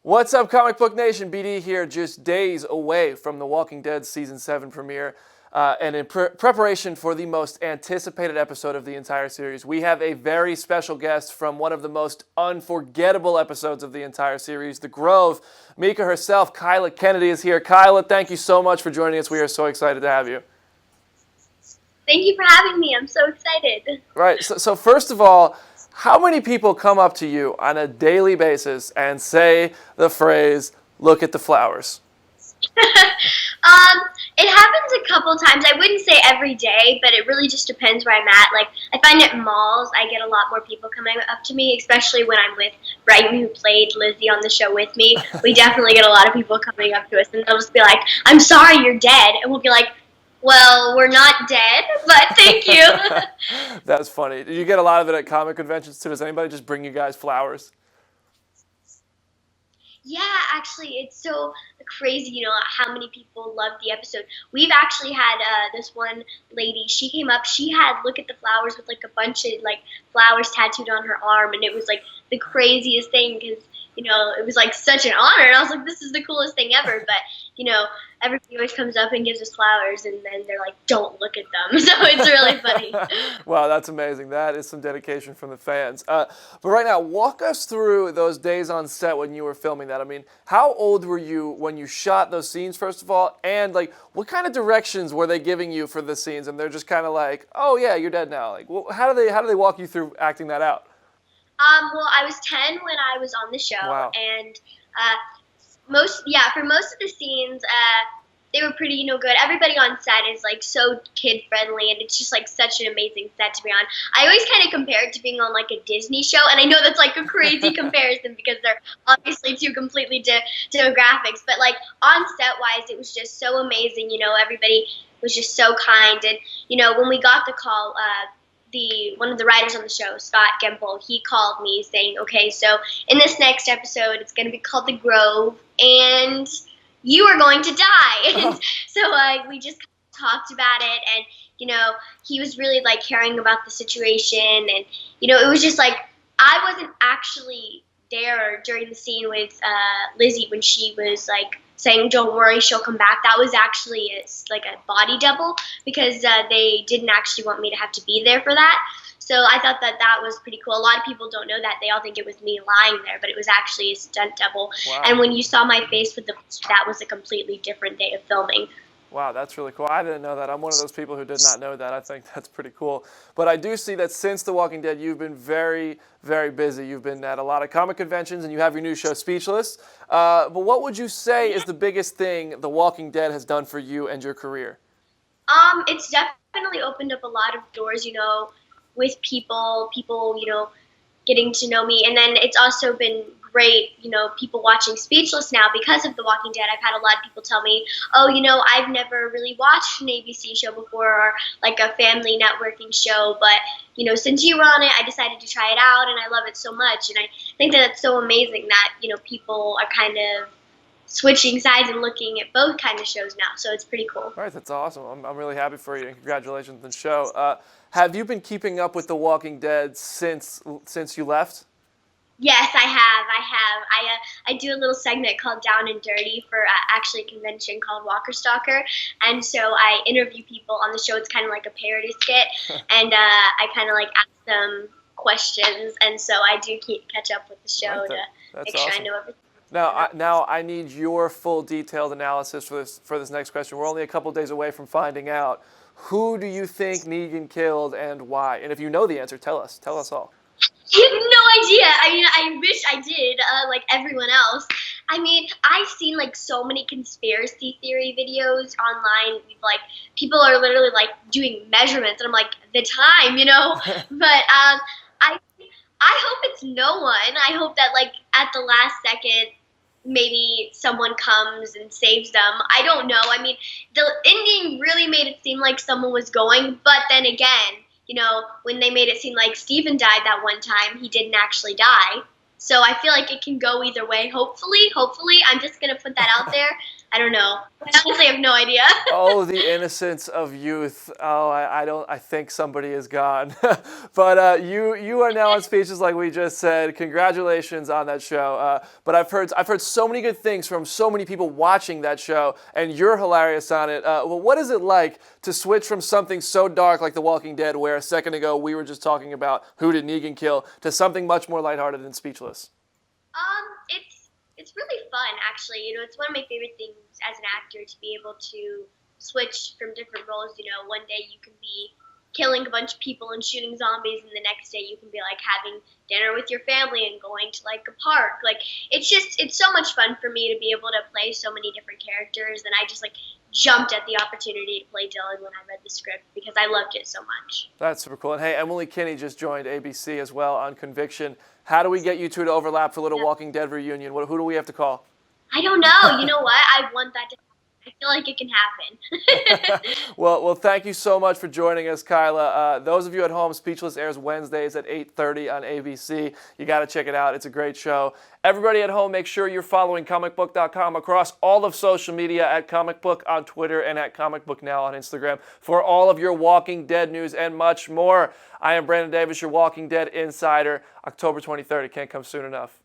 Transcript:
What's up, Comic Book Nation? BD here, just days away from The Walking Dead Season 7 premiere. And in preparation for the most anticipated episode of the entire series, we have a very special guest from one of the most unforgettable episodes of the entire series, The Grove. Mika herself, KYLA Kennedy, is here. KYLA, thank you so much for joining us. We are so excited to have you. Thank you for having me. I'm so excited. Right. So first of all, how many people come up to you on a daily basis and say the phrase, "Look at the flowers"? It happens a couple times. I wouldn't say every day, but it really just depends where I'm at. Like, I find at malls, I get a lot more people coming up to me, especially when I'm with Brighton, who played Lizzie on the show with me. We definitely get a lot of people coming up to us, and they'll just be like, "I'm sorry, you're dead." And we'll be like, "Well, we're not dead, but thank you." That's funny. Do you get a lot of it at comic conventions too? Does anybody just bring you guys flowers? Yeah, actually, it's so crazy, how many people loved the episode. We've actually had this one lady, she came up, she had Look at the Flowers with, like, a bunch of, like, flowers tattooed on her arm, and it was, like, the craziest thing because, it was, like, such an honor, and I was like, this is the coolest thing ever, but, everybody always comes up and gives us flowers, and then they're like, don't look at them, so it's really funny. Wow, that's amazing. That is some dedication from the fans. But right now, walk us through those days on set when you were filming that. I mean, how old were you when you shot those scenes, first of all, and, like, what kind of directions were they giving you for the scenes, and they're just kind of like, oh, yeah, you're dead now. Like, well, how do they walk you through acting that out? Well, I was 10 when I was on the show, Wow. and for most of the scenes, they were pretty, good. Everybody on set is, like, so kid-friendly, and it's just, like, such an amazing set to be on. I always kind of compare it to being on, like, a Disney show, and I know that's, like, a crazy comparison because they're obviously two completely different graphics, but, like, on set-wise, it was just so amazing, everybody was just so kind, and, when we got the call, one of the writers on the show, Scott Gempel, he called me saying, okay, so in this next episode, it's going to be called The Grove, and you are going to die. And so we just talked about it, and, he was really, like, caring about the situation, and, it was just, like, I wasn't actually there during the scene with Lizzie when she was, like, saying, don't worry, she'll come back. That was actually like a body double because they didn't actually want me to have to be there for that. So I thought that was pretty cool. A lot of people don't know that. They all think it was me lying there, but it was actually a stunt double. Wow. And when you saw my face with that was a completely different day of filming. Wow, that's really cool. I didn't know that. I'm one of those people who did not know that. I think that's pretty cool. But I do see that since The Walking Dead, you've been very, very busy. You've been at a lot of comic conventions, and you have your new show, Speechless. But what would you say is the biggest thing The Walking Dead has done for you and your career? It's definitely opened up a lot of doors, with people, getting to know me. And then it's also been great, people watching Speechless now because of The Walking Dead. I've had a lot of people tell me, oh, I've never really watched an ABC show before or like a family networking show, but, since you were on it, I decided to try it out and I love it so much. And I think that it's so amazing that, people are kind of switching sides and looking at both kind of shows now. So it's pretty cool. All right, that's awesome. I'm really happy for you, and congratulations on the show. Have you been keeping up with The Walking Dead since you left? Yes, I have. I do a little segment called Down and Dirty for actually a convention called Walker Stalker, and so I interview people on the show. It's kind of like a parody skit, and I kind of like ask them questions, and so I do catch up with the show to make sure I know everything. Now I need your full detailed analysis for this next question. We're only a couple days away from finding out. Who do you think Negan killed and why? And if you know the answer, tell us. Tell us all. I have no idea. I mean, I wish I did, like everyone else. I mean, I've seen, like, so many conspiracy theory videos online. Like, people are literally, like, doing measurements, and I'm like, the time, But I hope it's no one. I hope that, like, at the last second, maybe someone comes and saves them. I don't know. I mean, the ending really made it seem like someone was going, but then again, when they made it seem like Steven died that one time, he didn't actually die. So I feel like it can go either way. Hopefully, I'm just going to put that out there. I don't know. I honestly have no idea. Oh, the innocence of youth. Oh, I don't. I think somebody is gone. But you are now on Speeches, like we just said. Congratulations on that show. But I've heard so many good things from so many people watching that show, and you're hilarious on it. Well, what is it like to switch from something so dark like The Walking Dead, where a second ago we were just talking about who did Negan kill, to something much more lighthearted than Speechless? It's really fun, actually. It's one of my favorite things as an actor to be able to switch from different roles. One day you can be killing a bunch of people and shooting zombies, and the next day you can be like having dinner with your family and going to like a park. Like it's so much fun for me to be able to play so many different characters, and I just like jumped at the opportunity to play Dylan when I read the script because I loved it so much. That's super cool. And hey, Emily Kinney just joined ABC as well on Conviction. How do we get you two to overlap for a little Walking Dead reunion? Who do we have to call? I don't know. You know what? I want that to happen. I feel like it can happen. Well, thank you so much for joining us, Kyla. Those of you at home, Speechless airs Wednesdays at 8:30 on ABC. You got to check it out. It's a great show. Everybody at home, make sure you're following Comicbook.com across all of social media, at Comicbook on Twitter and at ComicBookNow on Instagram, for all of your Walking Dead news and much more. I am Brandon Davis, your Walking Dead insider. October 23rd. It can't come soon enough.